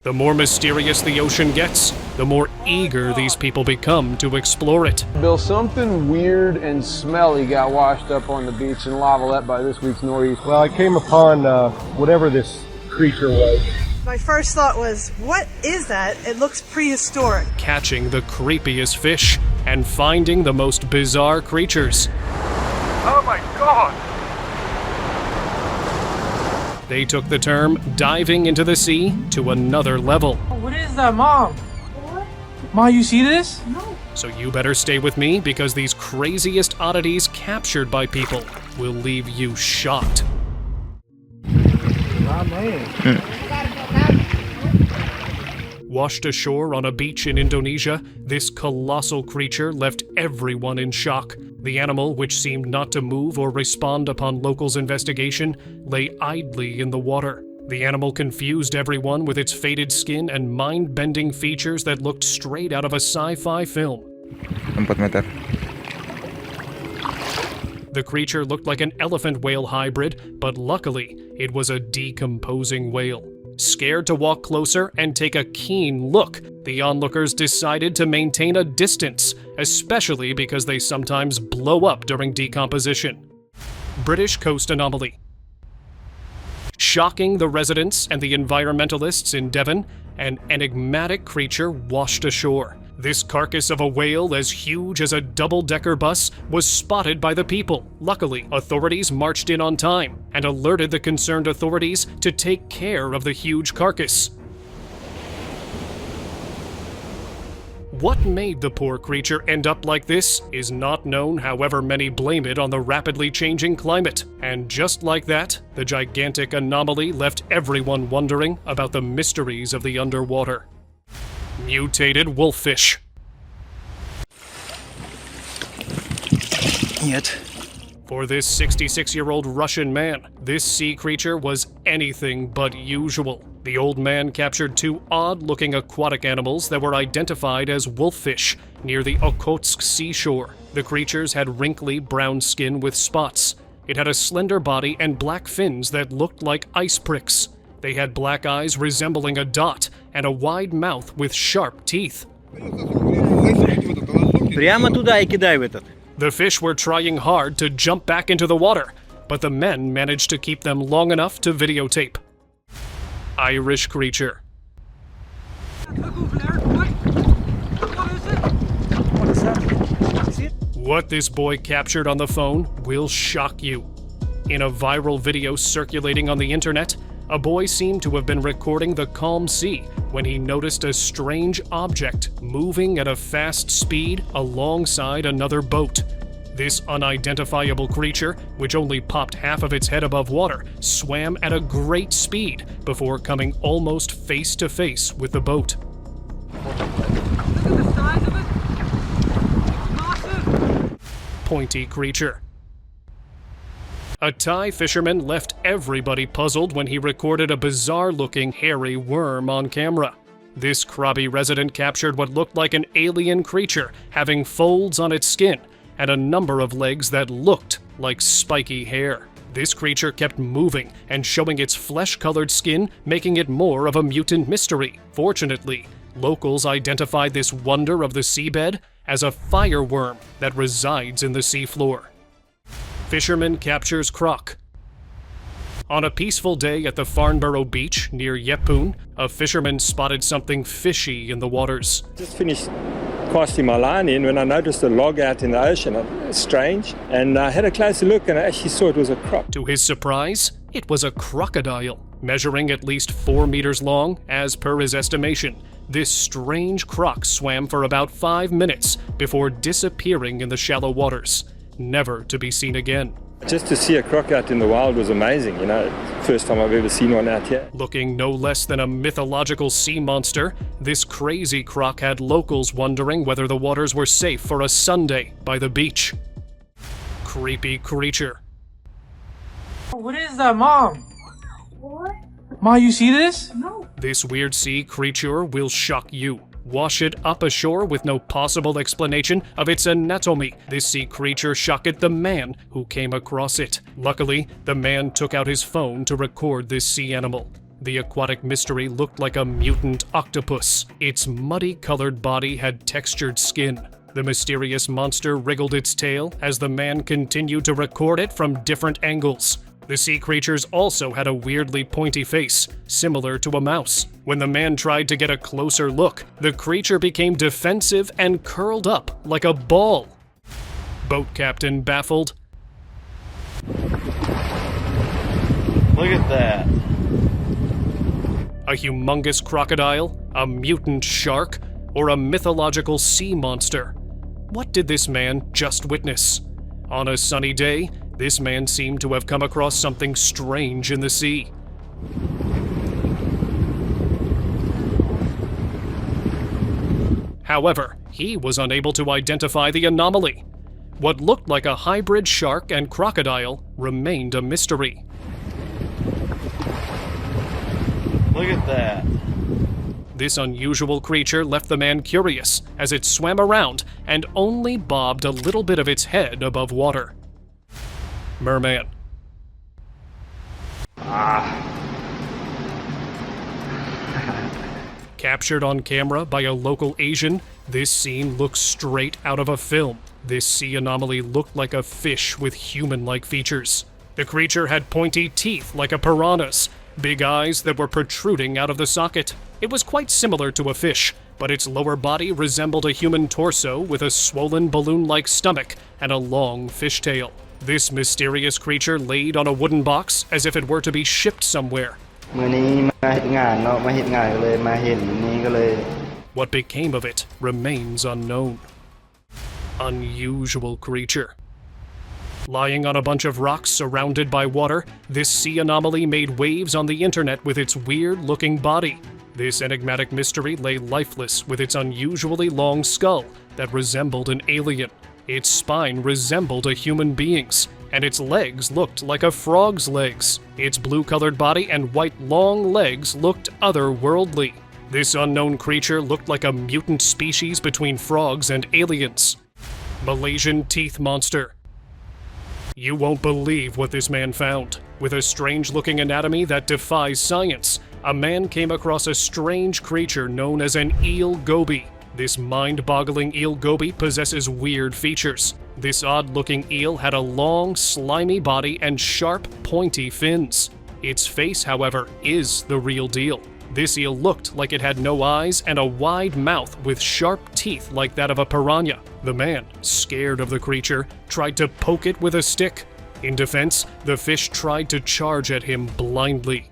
The more mysterious the ocean gets, the more eager these people become to explore it. Bill, something weird and smelly got washed up on the beach in Lavalette by this week's nor'east. Well, I came upon whatever this creature was. My first thought was, what is that? It looks prehistoric. Catching the creepiest fish and finding the most bizarre creatures. Oh my God! They took the term diving into the sea to another level. What is that, Mom? What? Ma, you see this? No. So you better stay with me because these craziest oddities captured by people will leave you shocked. Ah, man. Washed ashore on a beach in Indonesia, this colossal creature left everyone in shock. The animal, which seemed not to move or respond upon locals' investigation, lay idly in the water. The animal confused everyone with its faded skin and mind-bending features that looked straight out of a sci-fi film. 4 meter. The creature looked like an elephant-whale hybrid, but luckily, it was a decomposing whale. Scared to walk closer and take a keen look, the onlookers decided to maintain a distance, especially because they sometimes blow up during decomposition. British coast anomaly. Shocking the residents and the environmentalists in Devon, an enigmatic creature washed ashore. This carcass of a whale as huge as a double-decker bus was spotted by the people. Luckily, authorities marched in on time and alerted the concerned authorities to take care of the huge carcass. What made the poor creature end up like this is not known, however many blame it on the rapidly changing climate. And just like that, the gigantic anomaly left everyone wondering about the mysteries of the underwater. Mutated wolffish. Yet. For this 66-year-old Russian man, this sea creature was anything but usual. The old man captured 2 odd-looking aquatic animals that were identified as wolffish near the Okhotsk seashore. The creatures had wrinkly brown skin with spots. It had a slender body and black fins that looked like ice pricks. They had black eyes resembling a dot and a wide mouth with sharp teeth. Прямо туда и кидай в этот. The fish were trying hard to jump back into the water, but the men managed to keep them long enough to videotape. Irish creature. What this boy captured on the phone will shock you. In a viral video circulating on the internet, a boy seemed to have been recording the calm sea when he noticed a strange object moving at a fast speed alongside another boat. This unidentifiable creature, which only popped half of its head above water, swam at a great speed before coming almost face to face with the boat. Look at the size of it. It's massive. Pointy creature. A Thai fisherman left everybody puzzled when he recorded a bizarre-looking hairy worm on camera. This Krabi resident captured what looked like an alien creature having folds on its skin and a number of legs that looked like spiky hair. This creature kept moving and showing its flesh-colored skin, making it more of a mutant mystery. Fortunately, locals identified this wonder of the seabed as a fireworm that resides in the seafloor. Fisherman captures croc. On a peaceful day at the Farnborough beach near Yeppoon, a fisherman spotted something fishy in the waters. Just finished casting my line in when I noticed a log out in the ocean. It's strange. And I had a closer look and I actually saw it was a croc. To his surprise, it was a crocodile, measuring at least 4 meters long, as per his estimation. This strange croc swam for about 5 minutes before disappearing in the shallow waters, never to be seen again. Just to see a croc out in the wild was amazing, you know. First time I've ever seen one out here. Looking no less than a mythological sea monster, this crazy croc had locals wondering whether the waters were safe for a Sunday by the beach. Creepy creature. What is that, Mom? What? Ma, you see this? No. This weird sea creature will shock you. Wash it up ashore with no possible explanation of its anatomy. This sea creature shocked the man who came across it. Luckily, the man took out his phone to record this sea animal. The aquatic mystery looked like a mutant octopus. Its muddy-colored body had textured skin. The mysterious monster wriggled its tail as the man continued to record it from different angles. The sea creatures also had a weirdly pointy face, similar to a mouse. When the man tried to get a closer look, the creature became defensive and curled up like a ball. Boat captain baffled. Look at that. A humongous crocodile, a mutant shark, or a mythological sea monster? What did this man just witness? On a sunny day, this man seemed to have come across something strange in the sea. However, he was unable to identify the anomaly. What looked like a hybrid shark and crocodile remained a mystery. Look at that. This unusual creature left the man curious as it swam around and only bobbed a little bit of its head above water. Merman. Captured on camera by a local Asian, this scene looks straight out of a film. This sea anomaly looked like a fish with human-like features. The creature had pointy teeth like a piranha's, big eyes that were protruding out of the socket. It was quite similar to a fish, but its lower body resembled a human torso with a swollen balloon-like stomach and a long fishtail. This mysterious creature laid on a wooden box as if it were to be shipped somewhere. What became of it remains unknown. Unusual creature. Lying on a bunch of rocks surrounded by water, this sea anomaly made waves on the internet with its weird-looking body. This enigmatic mystery lay lifeless with its unusually long skull that resembled an alien. Its spine resembled a human being's, and its legs looked like a frog's legs. Its blue-colored body and white long legs looked otherworldly. This unknown creature looked like a mutant species between frogs and aliens. Malaysian teeth monster. You won't believe what this man found. With a strange-looking anatomy that defies science, a man came across a strange creature known as an eel goby. This mind-boggling eel goby possesses weird features. This odd-looking eel had a long, slimy body and sharp, pointy fins. Its face, however, is the real deal. This eel looked like it had no eyes and a wide mouth with sharp teeth like that of a piranha. The man, scared of the creature, tried to poke it with a stick. In defense, the fish tried to charge at him blindly.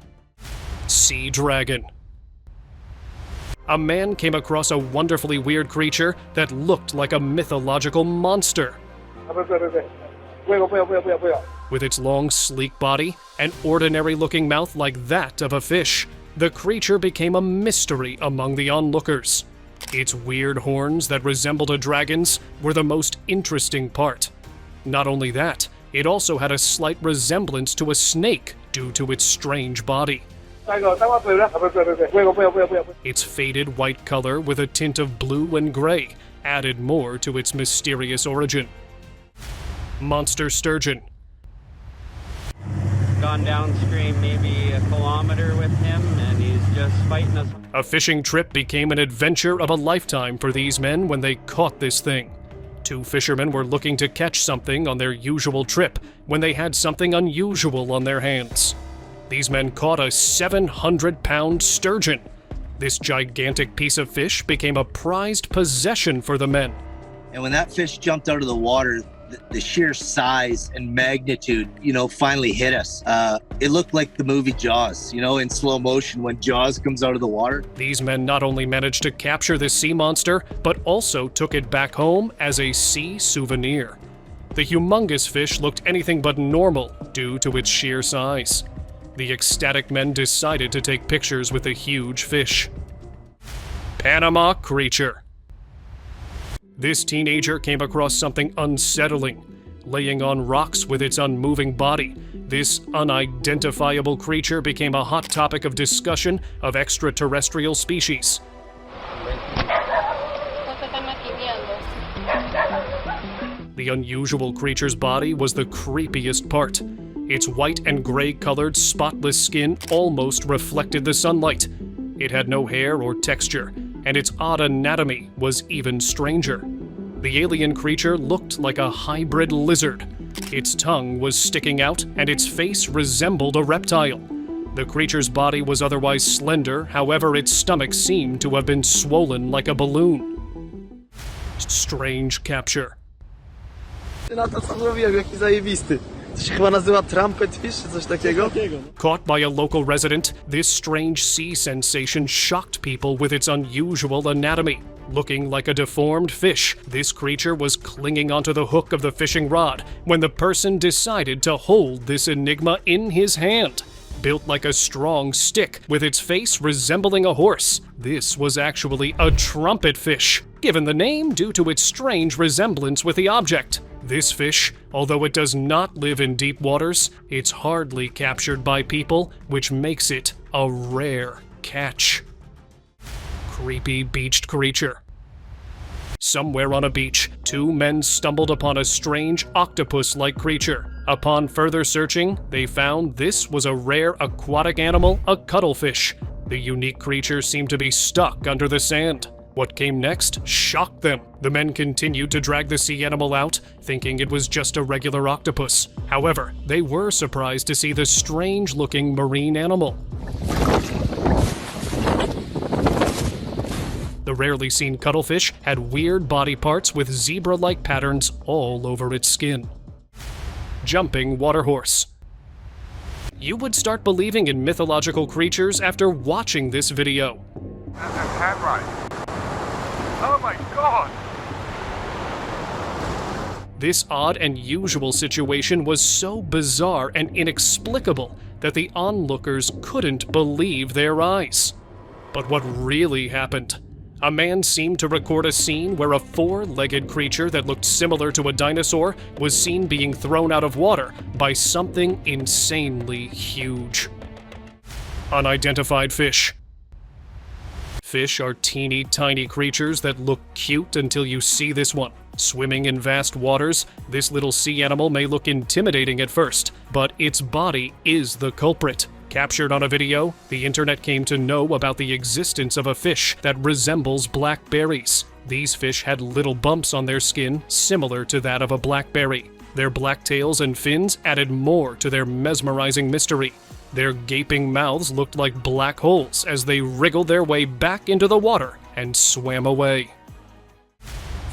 Sea dragon. A man came across a wonderfully weird creature that looked like a mythological monster. With its long, sleek body, an ordinary-looking mouth like that of a fish, the creature became a mystery among the onlookers. Its weird horns that resembled a dragon's were the most interesting part. Not only that, it also had a slight resemblance to a snake due to its strange body. Its faded white color with a tint of blue and gray added more to its mysterious origin. Monster sturgeon. Gone downstream maybe a kilometer with him, and he's just fighting us. A fishing trip became an adventure of a lifetime for these men when they caught this thing. Two fishermen were looking to catch something on their usual trip when they had something unusual on their hands. These men caught a 700-pound sturgeon. This gigantic piece of fish became a prized possession for the men. And when that fish jumped out of the water, the sheer size and magnitude, finally hit us. It looked like the movie Jaws, in slow motion when Jaws comes out of the water. These men not only managed to capture this sea monster, but also took it back home as a sea souvenir. The humongous fish looked anything but normal due to its sheer size. The ecstatic men decided to take pictures with the huge fish. Panama creature. This teenager came across something unsettling. Laying on rocks with its unmoving body, this unidentifiable creature became a hot topic of discussion of extraterrestrial species. The unusual creature's body was the creepiest part. Its white and gray-colored, spotless skin almost reflected the sunlight. It had no hair or texture, and its odd anatomy was even stranger. The alien creature looked like a hybrid lizard. Its tongue was sticking out, and its face resembled a reptile. The creature's body was otherwise slender, however, its stomach seemed to have been swollen like a balloon. Strange capture. Caught by a local resident, this strange sea sensation shocked people with its unusual anatomy. Looking like a deformed fish, this creature was clinging onto the hook of the fishing rod when the person decided to hold this enigma in his hand. Built like a strong stick, with its face resembling a horse, this was actually a trumpet fish, given the name due to its strange resemblance with the object. This fish, although it does not live in deep waters, it's hardly captured by people, which makes it a rare catch. Creepy beached creature. Somewhere on a beach, two men stumbled upon a strange octopus-like creature. Upon further searching, they found this was a rare aquatic animal, a cuttlefish. The unique creature seemed to be stuck under the sand. What came next shocked them. The men continued to drag the sea animal out, thinking it was just a regular octopus. However, they were surprised to see the strange-looking marine animal. The rarely seen cuttlefish had weird body parts with zebra-like patterns all over its skin. Jumping water horse. You would start believing in mythological creatures after watching this video. Oh my god! This odd and usual situation was so bizarre and inexplicable that the onlookers couldn't believe their eyes. But what really happened? A man seemed to record a scene where a four-legged creature that looked similar to a dinosaur was seen being thrown out of water by something insanely huge. Unidentified fish. Fish are teeny tiny creatures that look cute until you see this one. Swimming in vast waters, this little sea animal may look intimidating at first, but its body is the culprit. Captured on a video, the internet came to know about the existence of a fish that resembles blackberries. These fish had little bumps on their skin similar to that of a blackberry. Their black tails and fins added more to their mesmerizing mystery. Their gaping mouths looked like black holes as they wriggled their way back into the water and swam away.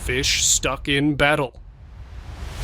Fish stuck in battle.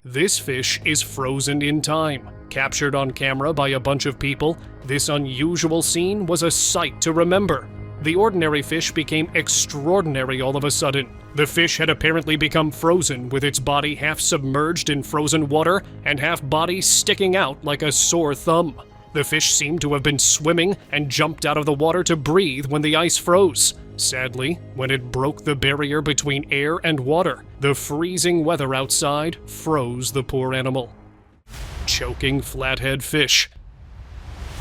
This fish is frozen in time. Captured on camera by a bunch of people, this unusual scene was a sight to remember. The ordinary fish became extraordinary all of a sudden. The fish had apparently become frozen, with its body half submerged in frozen water and half body sticking out like a sore thumb. The fish seemed to have been swimming and jumped out of the water to breathe when the ice froze. Sadly, when it broke the barrier between air and water, the freezing weather outside froze the poor animal. Choking flathead fish.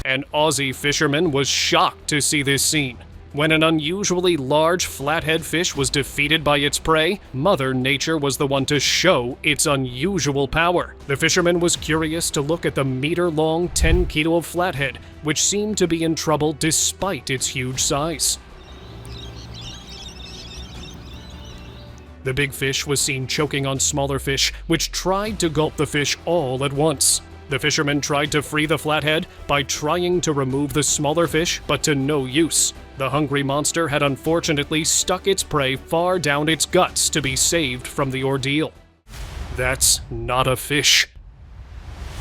An Aussie fisherman was shocked to see this scene. When an unusually large flathead fish was defeated by its prey, Mother Nature was the one to show its unusual power. The fisherman was curious to look at the meter-long 10-kilo flathead, which seemed to be in trouble despite its huge size. The big fish was seen choking on smaller fish, which tried to gulp the fish all at once. The fisherman tried to free the flathead by trying to remove the smaller fish, but to no use. The hungry monster had unfortunately stuck its prey far down its guts to be saved from the ordeal. That's not a fish.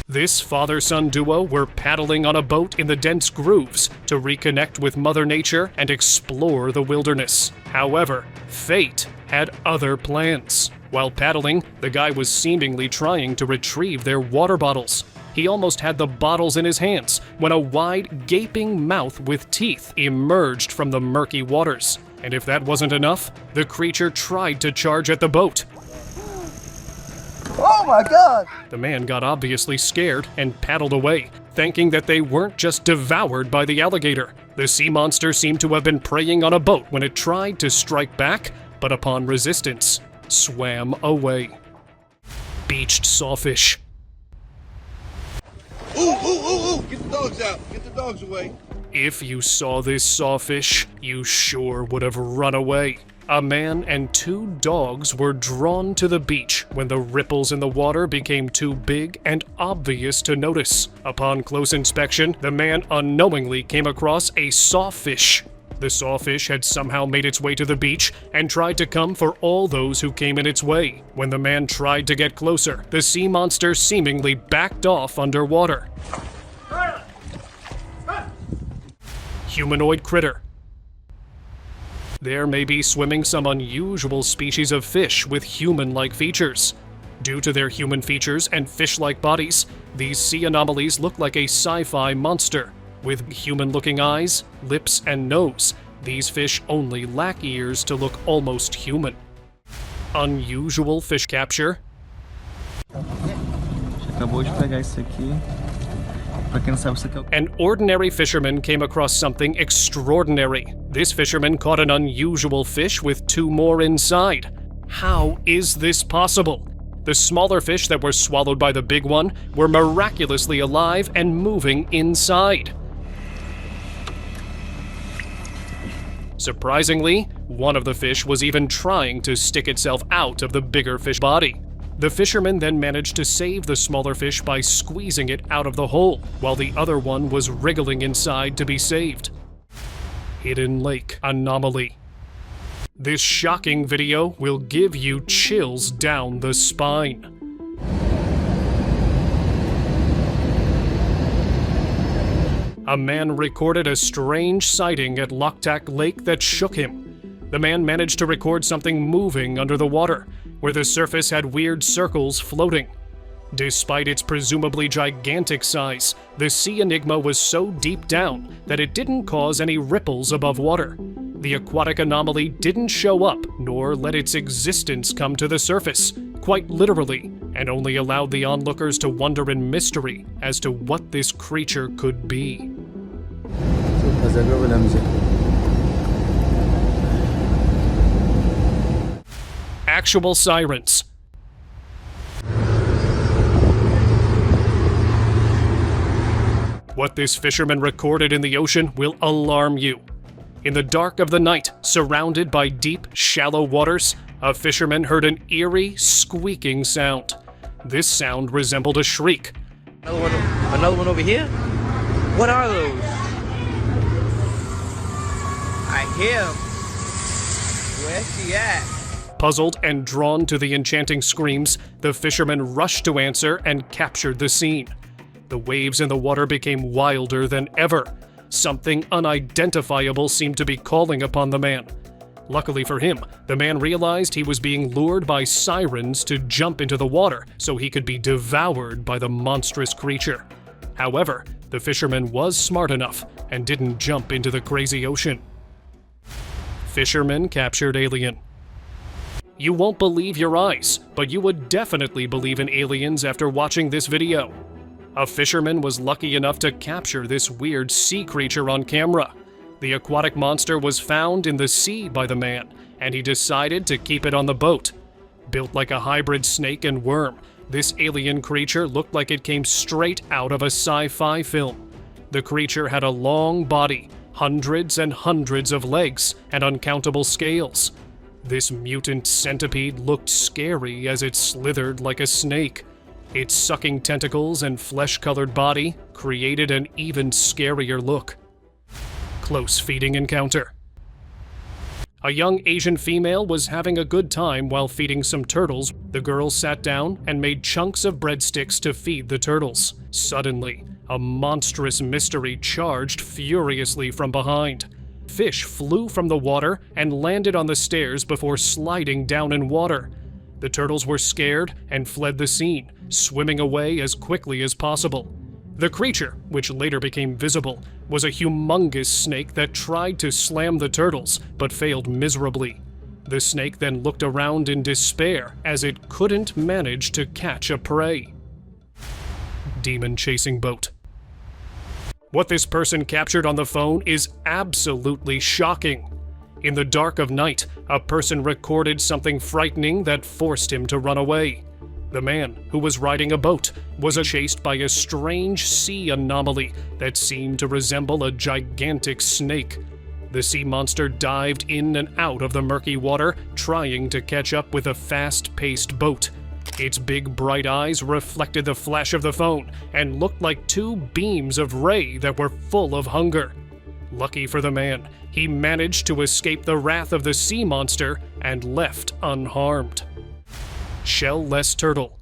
This father-son duo were paddling on a boat in the dense grooves to reconnect with Mother Nature and explore the wilderness. However, fate had other plans. While paddling, the guy was seemingly trying to retrieve their water bottles. He almost had the bottles in his hands when a wide, gaping mouth with teeth emerged from the murky waters. And if that wasn't enough, the creature tried to charge at the boat. Oh my god! The man got obviously scared and paddled away, thinking that they weren't just devoured by the alligator. The sea monster seemed to have been preying on a boat when it tried to strike back, but upon resistance, swam away. Beached sawfish. Ooh, ooh, ooh, ooh! Get the dogs out! Get the dogs away! If you saw this sawfish, you sure would have run away. A man and 2 dogs were drawn to the beach when the ripples in the water became too big and obvious to notice. Upon close inspection, the man unknowingly came across a sawfish. The sawfish had somehow made its way to the beach and tried to come for all those who came in its way. When the man tried to get closer, the sea monster seemingly backed off underwater. Humanoid critter. There may be swimming some unusual species of fish with human-like features. Due to their human features and fish-like bodies, these sea anomalies look like a sci-fi monster. With human-looking eyes, lips, and nose, these fish only lack ears to look almost human. Unusual fish capture. Acabou de pegar isso aqui. Pra quem não sabe, isso aqui é o... An ordinary fisherman came across something extraordinary. This fisherman caught an unusual fish with 2 more inside. How is this possible? The smaller fish that were swallowed by the big one were miraculously alive and moving inside. Surprisingly, one of the fish was even trying to stick itself out of the bigger fish body. The fisherman then managed to save the smaller fish by squeezing it out of the hole, while the other one was wriggling inside to be saved. Hidden Lake Anomaly. This shocking video will give you chills down the spine. A man recorded a strange sighting at Loktak Lake that shook him. The man managed to record something moving under the water, where the surface had weird circles floating. Despite its presumably gigantic size, the sea enigma was so deep down that it didn't cause any ripples above water. The aquatic anomaly didn't show up nor let its existence come to the surface, quite literally, and only allowed the onlookers to wonder in mystery as to what this creature could be. Actual sirens. What this fisherman recorded in the ocean will alarm you. In the dark of the night, surrounded by deep, shallow waters, a fisherman heard an eerie, squeaking sound. This sound resembled a shriek. Another one over here? What are those? I hear him. Where's he at? Puzzled and drawn to the enchanting screams, the fisherman rushed to answer and captured the scene. The waves in the water became wilder than ever. Something unidentifiable seemed to be calling upon the man. Luckily for him, the man realized he was being lured by sirens to jump into the water so he could be devoured by the monstrous creature. However, the fisherman was smart enough and didn't jump into the crazy ocean. Fisherman captured alien. You won't believe your eyes, but you would definitely believe in aliens after watching this video. A fisherman was lucky enough to capture this weird sea creature on camera. The aquatic monster was found in the sea by the man, and he decided to keep it on the boat. Built like a hybrid snake and worm, this alien creature looked like it came straight out of a sci-fi film. The creature had a long body, hundreds and hundreds of legs, and uncountable scales. This mutant centipede looked scary as it slithered like a snake. Its sucking tentacles and flesh-colored body created an even scarier look. Close feeding encounter. A young Asian female was having a good time while feeding some turtles. The girl sat down and made chunks of breadsticks to feed the turtles. Suddenly, a monstrous mystery charged furiously from behind. Fish flew from the water and landed on the stairs before sliding down in water. The turtles were scared and fled the scene, swimming away as quickly as possible. The creature, which later became visible, was a humongous snake that tried to slam the turtles, but failed miserably. The snake then looked around in despair as it couldn't manage to catch a prey. Demon chasing boat. What this person captured on the phone is absolutely shocking. In the dark of night, a person recorded something frightening that forced him to run away. The man, who was riding a boat, was chased by a strange sea anomaly that seemed to resemble a gigantic snake. The sea monster dived in and out of the murky water, trying to catch up with a fast-paced boat. Its big bright eyes reflected the flash of the phone and looked like two beams of ray that were full of hunger. Lucky for the man, he managed to escape the wrath of the sea monster and left unharmed. Shell-less turtle.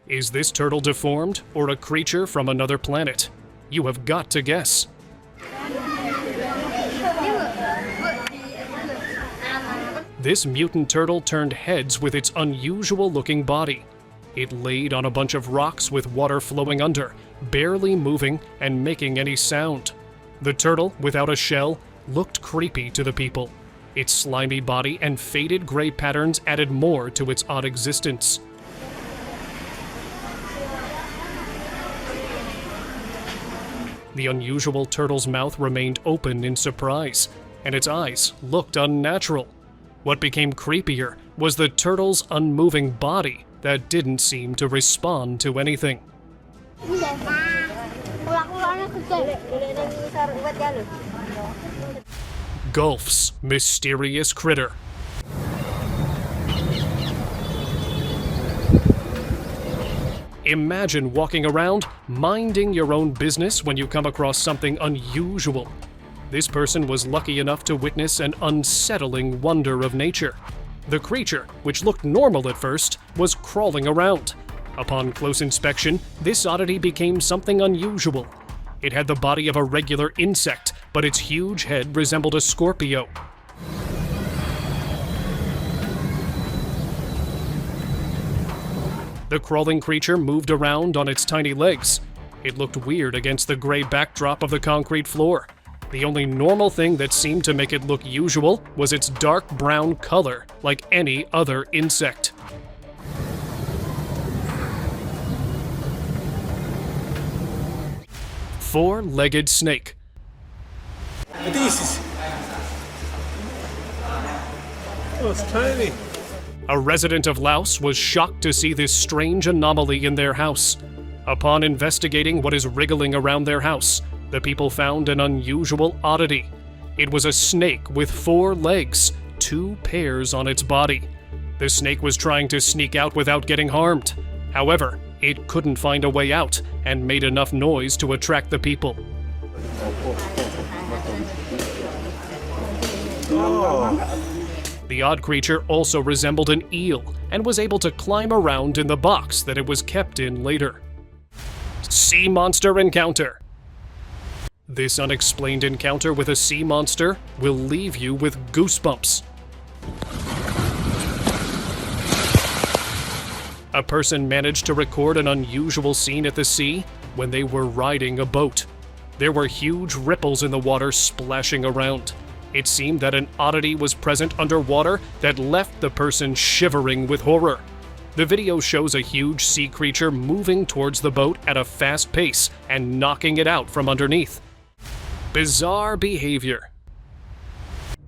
Is this turtle deformed or a creature from another planet? You have got to guess. This mutant turtle turned heads with its unusual-looking body. It laid on a bunch of rocks with water flowing under, barely moving and making any sound. The turtle, without a shell, looked creepy to the people. Its slimy body and faded gray patterns added more to its odd existence. The unusual turtle's mouth remained open in surprise, and its eyes looked unnatural. What became creepier was the turtle's unmoving body that didn't seem to respond to anything. Gulf's mysterious critter. Imagine walking around, minding your own business when you come across something unusual. This person was lucky enough to witness an unsettling wonder of nature. The creature, which looked normal at first, was crawling around. Upon close inspection, this oddity became something unusual. It had the body of a regular insect, but its huge head resembled a Scorpio. The crawling creature moved around on its tiny legs. It looked weird against the gray backdrop of the concrete floor. The only normal thing that seemed to make it look usual was its dark brown color, like any other insect. Four-legged snake. Oh, it's tiny. A resident of Laos was shocked to see this strange anomaly in their house. Upon investigating what is wriggling around their house, the people found an unusual oddity. It was a snake with 4 legs, 2 pairs on its body. The snake was trying to sneak out without getting harmed. However, it couldn't find a way out and made enough noise to attract the people. The odd creature also resembled an eel and was able to climb around in the box that it was kept in later. Sea monster encounter. This unexplained encounter with a sea monster will leave you with goosebumps. A person managed to record an unusual scene at the sea when they were riding a boat. There were huge ripples in the water splashing around. It seemed that an oddity was present underwater that left the person shivering with horror. The video shows a huge sea creature moving towards the boat at a fast pace and knocking it out from underneath. Bizarre behavior.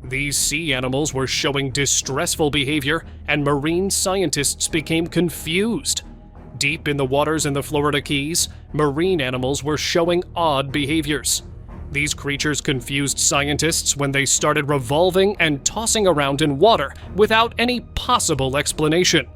These sea animals were showing distressful behavior, and marine scientists became confused. Deep in the waters in the Florida Keys, marine animals were showing odd behaviors. These creatures confused scientists when they started revolving and tossing around in water without any possible explanation.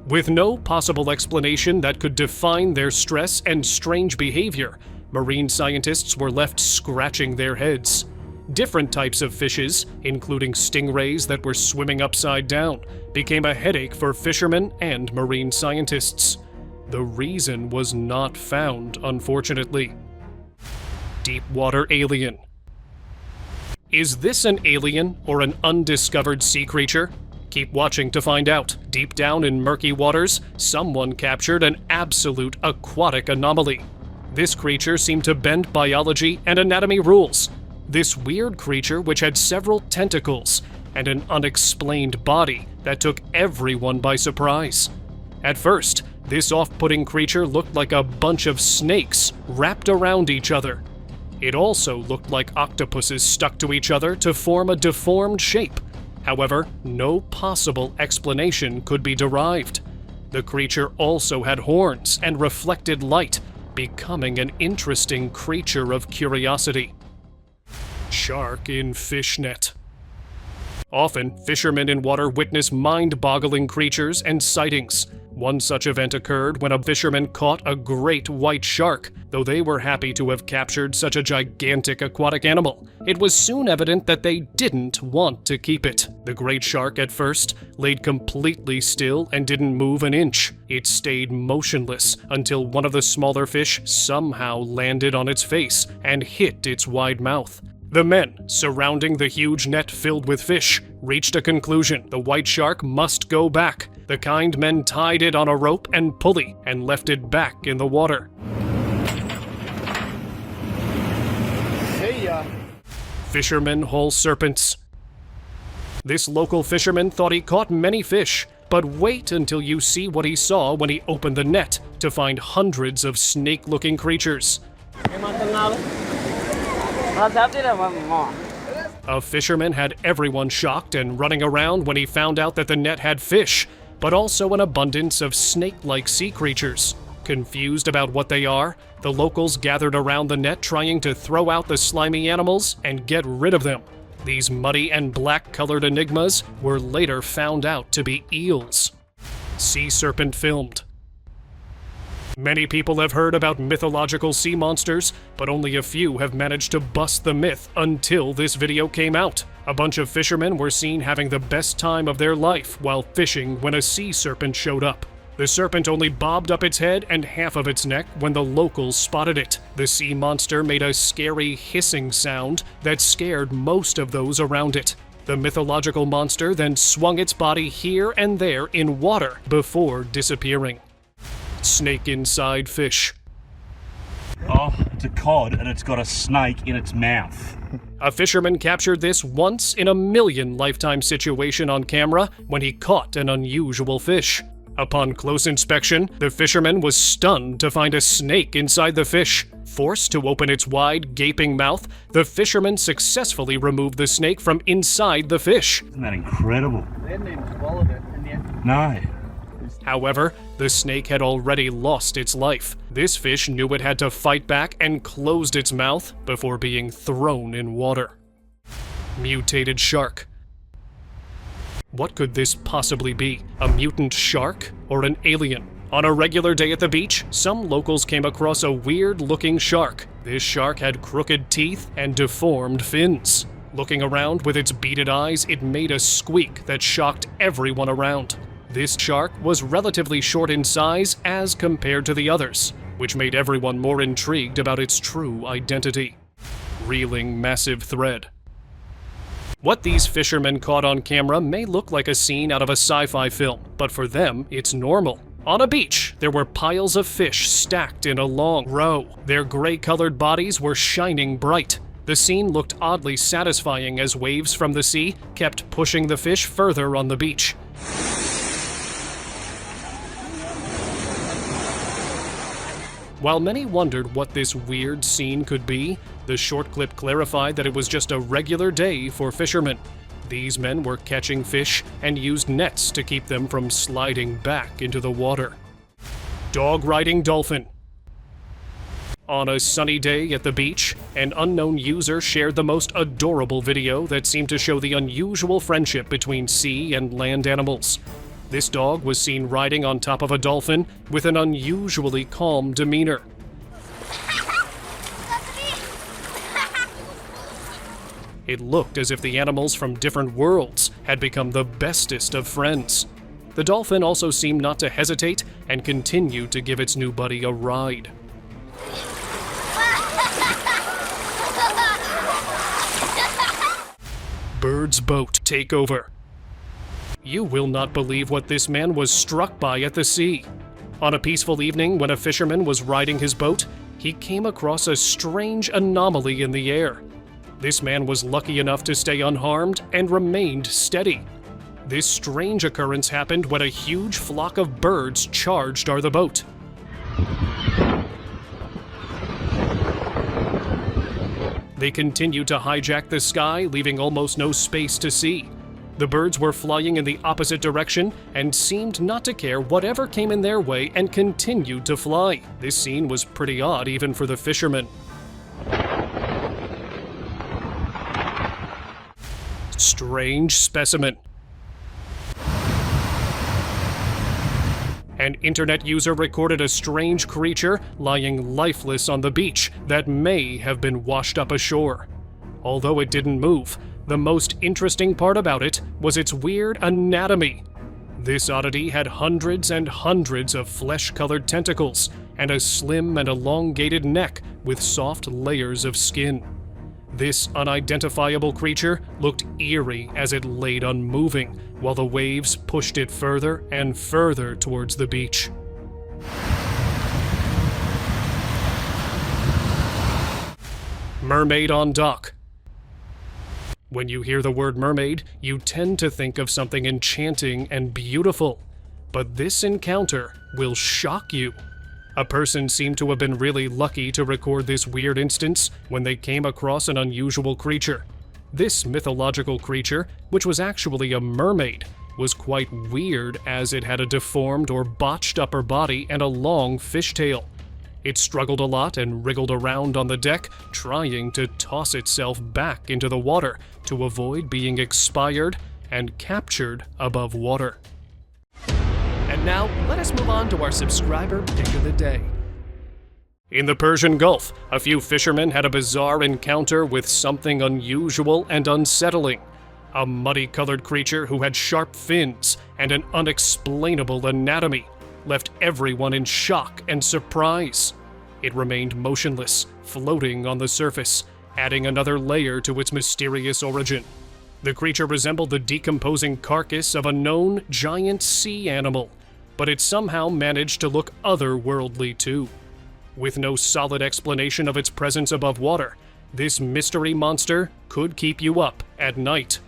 With no possible explanation that could define their stress and strange behavior, marine scientists were left scratching their heads. Different types of fishes, including stingrays that were swimming upside down, became a headache for fishermen and marine scientists. The reason was not found, unfortunately. Deep water alien. Is this an alien or an undiscovered sea creature? Keep watching to find out. Deep down in murky waters, someone captured an absolute aquatic anomaly. This creature seemed to bend biology and anatomy rules. This weird creature, which had several tentacles and an unexplained body that took everyone by surprise. At first, this off-putting creature looked like a bunch of snakes wrapped around each other. It also looked like octopuses stuck to each other to form a deformed shape. However, no possible explanation could be derived. The creature also had horns and reflected light, becoming an interesting creature of curiosity. Shark in fishnet. Often, fishermen in water witness mind-boggling creatures and sightings. One such event occurred when a fisherman caught a great white shark, though they were happy to have captured such a gigantic aquatic animal. It was soon evident that they didn't want to keep it. The great shark at first laid completely still and didn't move an inch. It stayed motionless until one of the smaller fish somehow landed on its face and hit its wide mouth. The men, surrounding the huge net filled with fish, reached a conclusion: the white shark must go back. The kind men tied it on a rope and pulley and left it back in the water. See ya. Fishermen haul serpents. This local fisherman thought he caught many fish, but wait until you see what he saw when he opened the net to find hundreds of snake-looking creatures. A fisherman had everyone shocked and running around when he found out that the net had fish, but also an abundance of snake-like sea creatures. Confused about what they are, the locals gathered around the net trying to throw out the slimy animals and get rid of them. These muddy and black-colored enigmas were later found out to be eels. Sea serpent filmed. Many people have heard about mythological sea monsters, but only a few have managed to bust the myth until this video came out. A bunch of fishermen were seen having the best time of their life while fishing when a sea serpent showed up. The serpent only bobbed up its head and half of its neck when the locals spotted it. The sea monster made a scary hissing sound that scared most of those around it. The mythological monster then swung its body here and there in water before disappearing. Snake inside fish. Oh, it's a cod and it's got a snake in its mouth. A fisherman captured this once-in-a-million lifetime situation on camera when he caught an unusual fish. Upon close inspection, the fisherman was stunned to find a snake inside the fish. Forced to open its wide, gaping mouth, the fisherman successfully removed the snake from inside the fish. Isn't that incredible? They hadn't even swallowed it, and yet... No. However, the snake had already lost its life. This fish knew it had to fight back and closed its mouth before being thrown in water. Mutated shark. What could this possibly be? A mutant shark or an alien? On a regular day at the beach, some locals came across a weird-looking shark. This shark had crooked teeth and deformed fins. Looking around with its beaded eyes, it made a squeak that shocked everyone around. This shark was relatively short in size as compared to the others, which made everyone more intrigued about its true identity. Reeling massive thread. What these fishermen caught on camera may look like a scene out of a sci-fi film, but for them, it's normal. On a beach, there were piles of fish stacked in a long row. Their gray-colored bodies were shining bright. The scene looked oddly satisfying as waves from the sea kept pushing the fish further on the beach. While many wondered what this weird scene could be, the short clip clarified that it was just a regular day for fishermen. These men were catching fish and used nets to keep them from sliding back into the water. Dog riding dolphin. On a sunny day at the beach, an unknown user shared the most adorable video that seemed to show the unusual friendship between sea and land animals. This dog was seen riding on top of a dolphin with an unusually calm demeanor. It looked as if the animals from different worlds had become the bestest of friends. The dolphin also seemed not to hesitate and continued to give its new buddy a ride. Bird's boat takeover. You will not believe what this man was struck by at the sea. On a peaceful evening when a fisherman was riding his boat, he came across a strange anomaly in the air. This man was lucky enough to stay unharmed and remained steady. This strange occurrence happened when a huge flock of birds charged the boat. They continued to hijack the sky, leaving almost no space to see. The birds were flying in the opposite direction and seemed not to care whatever came in their way and continued to fly. This scene was pretty odd even for the fisherman. Strange specimen. An internet user recorded a strange creature lying lifeless on the beach that may have been washed up ashore. Although it didn't move, the most interesting part about it was its weird anatomy. This oddity had hundreds and hundreds of flesh-colored tentacles and a slim and elongated neck with soft layers of skin. This unidentifiable creature looked eerie as it laid unmoving, while the waves pushed it further and further towards the beach. Mermaid on dock. When you hear the word mermaid, you tend to think of something enchanting and beautiful. But this encounter will shock you. A person seemed to have been really lucky to record this weird instance when they came across an unusual creature. This mythological creature, which was actually a mermaid, was quite weird as it had a deformed or botched upper body and a long fishtail. It struggled a lot and wriggled around on the deck, trying to toss itself back into the water to avoid being expired and captured above water. And now, let us move on to our subscriber pick of the day. In the Persian Gulf, a few fishermen had a bizarre encounter with something unusual and unsettling. A muddy-colored creature who had sharp fins and an unexplainable anatomy left everyone in shock and surprise. It remained motionless, floating on the surface, adding another layer to its mysterious origin. The creature resembled the decomposing carcass of a known giant sea animal, but it somehow managed to look otherworldly too. With no solid explanation of its presence above water, this mystery monster could keep you up at night.